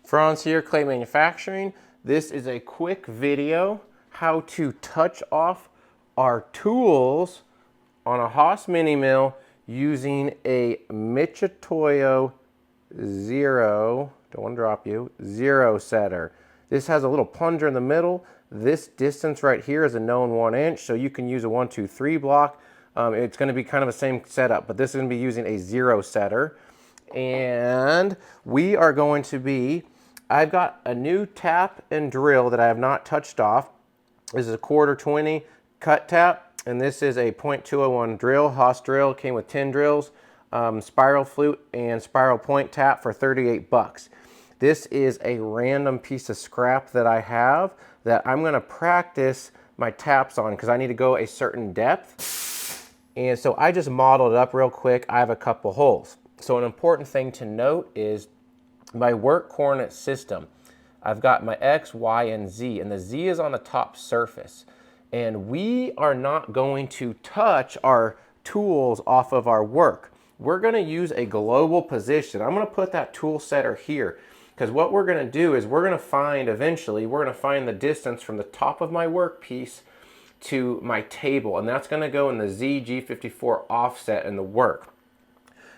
Franz here, Clay Manufacturing. This is a quick video how to touch off our tools on a Haas mini mill using a Michitoyo zero, don't want to drop you, zero setter. This has a little plunger in the middle. This distance right here is a known 1 inch, so you can use a 1, 2, 3 block. It's going to be kind of the same setup, but this is going to be using a zero setter. And we are going to be, I've got a new tap and drill that I have not touched off. This is a 1/4 cut tap, and this is a .201 drill. Haas drill, came with 10 drills, spiral flute and spiral point tap for 38 bucks. This is a random piece of scrap that I have that I'm gonna practice my taps on because I need to go a certain depth. And so I just modeled it up real quick. I have a couple holes. So an important thing to note is my work coordinate system. I've got my X, Y, and Z, and the Z is on the top surface. And we are not going to touch our tools off of our work. We're gonna use a global position. I'm gonna put that tool setter here because what we're gonna do is we're gonna find the distance from the top of my workpiece to my table, and that's gonna go in the ZG54 offset in the work.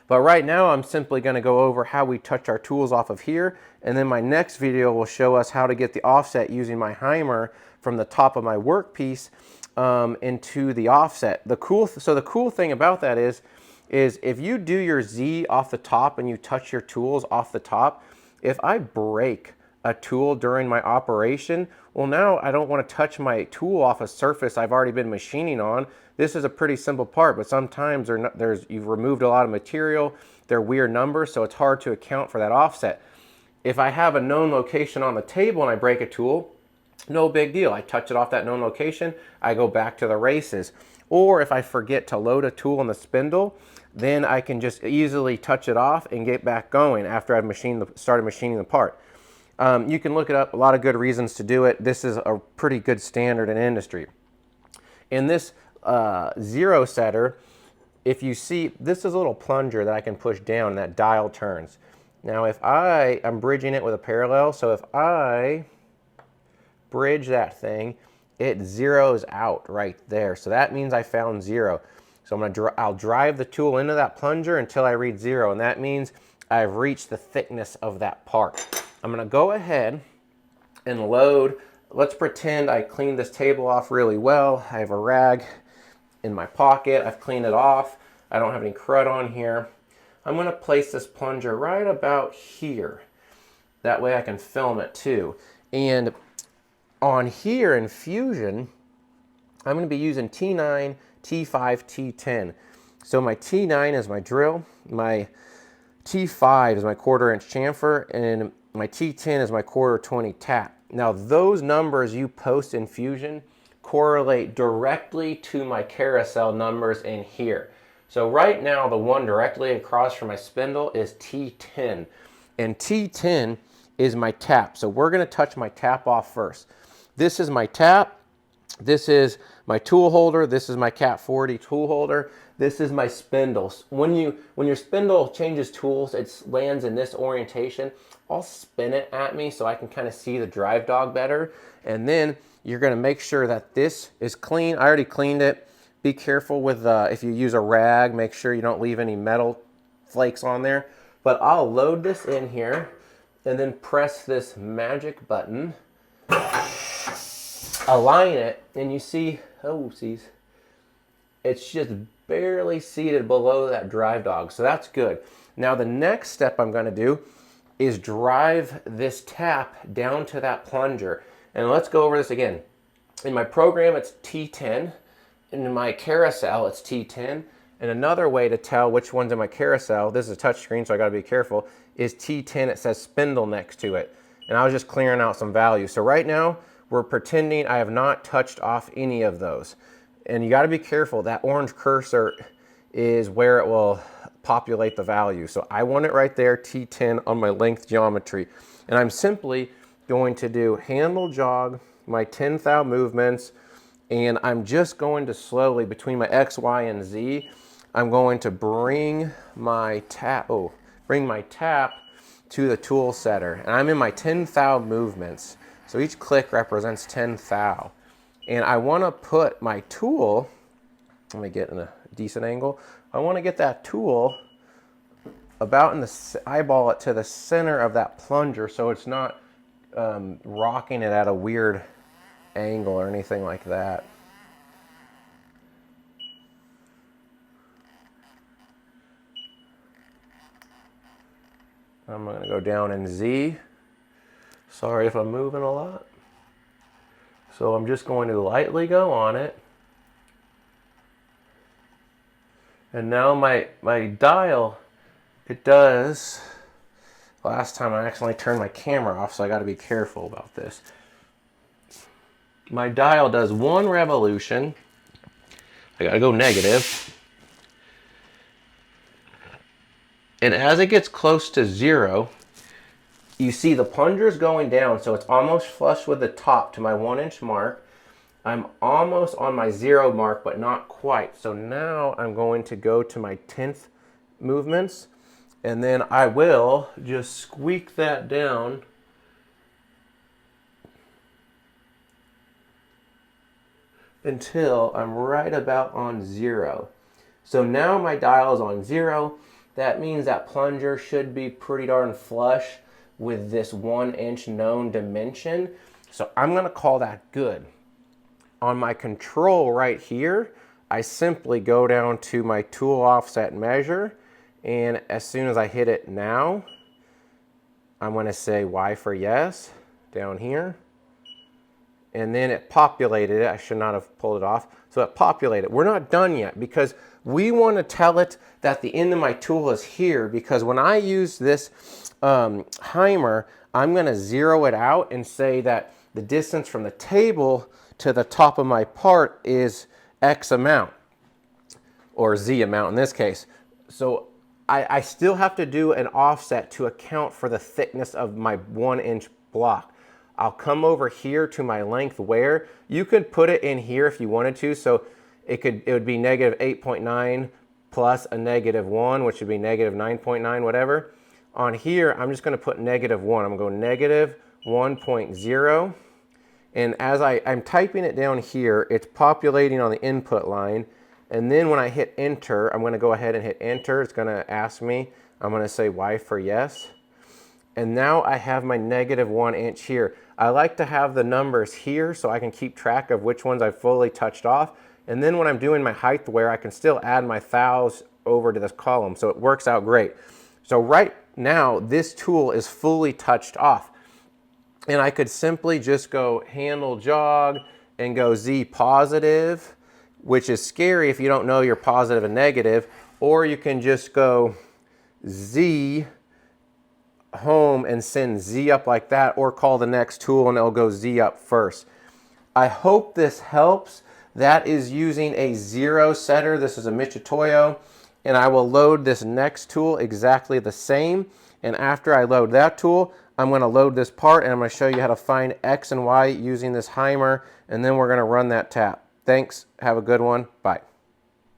But right now I'm simply going to go over how we touch our tools off of here, and then my next video will show us how to get the offset using my Heimer from the top of my workpiece into the offset. The cool thing about that is if you do your Z off the top and you touch your tools off the top, if I break a tool during my operation, well, now I don't want to touch my tool off a surface I've already been machining on. This is a pretty simple part, but sometimes you've removed a lot of material, they're weird numbers, so it's hard to account for that offset. If I have a known location on the table and I break a tool, no big deal. I touch it off that known location, I go back to the races. Or if I forget to load a tool in the spindle, then I can just easily touch it off and get back going after I've started machining the part. You can look it up, a lot of good reasons to do it. This is a pretty good standard in industry. In this zero setter, if you see, this is a little plunger that I can push down and that dial turns. Now if I'm bridging it with a parallel, so if I bridge that thing, it zeroes out right there. So that means I found zero. So I'll drive the tool into that plunger until I read zero, and that means I've reached the thickness of that part. I'm gonna go ahead and load. Let's pretend I cleaned this table off really well. I have a rag in my pocket. I've cleaned it off. I don't have any crud on here. I'm gonna place this plunger right about here. That way I can film it too. And on here in Fusion, I'm gonna be using T9, T5, T10. So my T9 is my drill, my T5 is my 1/4 inch chamfer, and my T10 is my 1/4 tap. Now those numbers you post in Fusion correlate directly to my carousel numbers in here. So right now the one directly across from my spindle is T10, and T10 is my tap. So we're going to touch my tap off first. This is my tap. This is my tool holder. This is my Cat 40 tool holder. This is my spindles. When your spindle changes tools, it lands in this orientation. I'll spin it at me so I can kind of see the drive dog better. And then you're going to make sure that this is clean. I already cleaned it. Be careful with if you use a rag, make sure you don't leave any metal flakes on there. But I'll load this in here and then press this magic button. Align it, and you see, it's just barely seated below that drive dog, so that's good. Now the next step I'm going to do is drive this tap down to that plunger, and let's go over this again. In my program it's T10, in my carousel it's T10, and another way to tell which one's in my carousel, this is a touch screen so I got to be careful, is T10. It says spindle next to it, and I was just clearing out some values. So right now we're pretending I have not touched off any of those. And you got to be careful. That orange cursor is where it will populate the value. So I want it right there, T10 on my length geometry. And I'm simply going to do handle jog, my 10 thou movements, and I'm just going to slowly, between my X, Y, and Z, I'm going to bring my tap to the tool setter. And I'm in my 10 thou movements. So each click represents 10 thou. And I want to put my tool, let me get in a decent angle. I want to get that tool about in the, eyeball it to the center of that plunger so it's not rocking it at a weird angle or anything like that. I'm going to go down in Z. Sorry if I'm moving a lot. So I'm just going to lightly go on it. And now my dial, it does, last time I accidentally turned my camera off, so I got to be careful about this. My dial does 1 revolution. I got to go negative. And as it gets close to 0, you see the plunger's going down, so it's almost flush with the top to my 1-inch mark. I'm almost on my 0 mark, but not quite. So now I'm going to go to my 10th movements, and then I will just squeak that down until I'm right about on 0. So now my dial is on 0. That means that plunger should be pretty darn flush with this 1-inch known dimension. So I'm going to call that good. On my control right here, I simply go down to my tool offset measure, and as soon as I hit it now, I'm going to say Y for yes down here. And then it populated it. I should not have pulled it off. So it populated. We're not done yet because we want to tell it that the end of my tool is here, because when I use this Heimer, I'm going to zero it out and say that the distance from the table to the top of my part is X amount, or Z amount in this case. So I still have to do an offset to account for the thickness of my 1-inch block. I'll come over here to my length wear. You could put it in here if you wanted to, so it would be negative 8.9 plus a negative 1, which would be negative 9.9, whatever. On here, I'm just going to put negative 1. I'm going to go negative 1.0. And as I'm typing it down here, it's populating on the input line. And then when I hit enter, I'm going to go ahead and hit enter. It's going to ask me. I'm going to say Y for yes. And now I have my negative 1 inch here. I like to have the numbers here so I can keep track of which ones I've fully touched off. And then when I'm doing my height wear, I can still add my thous over to this column. So it works out great. So right now, this tool is fully touched off. And I could simply just go handle jog and go Z positive, which is scary if you don't know your positive and negative. Or you can just go Z home and send Z up like that, or call the next tool and it'll go Z up first. I hope this helps. That is using a 0 setter. This is a Michitoyo, and I will load this next tool exactly the same. And after I load that tool, I'm going to load this part, and I'm going to show you how to find X and Y using this Heimer, and then we're going to run that tap. Thanks. Have a good one. Bye.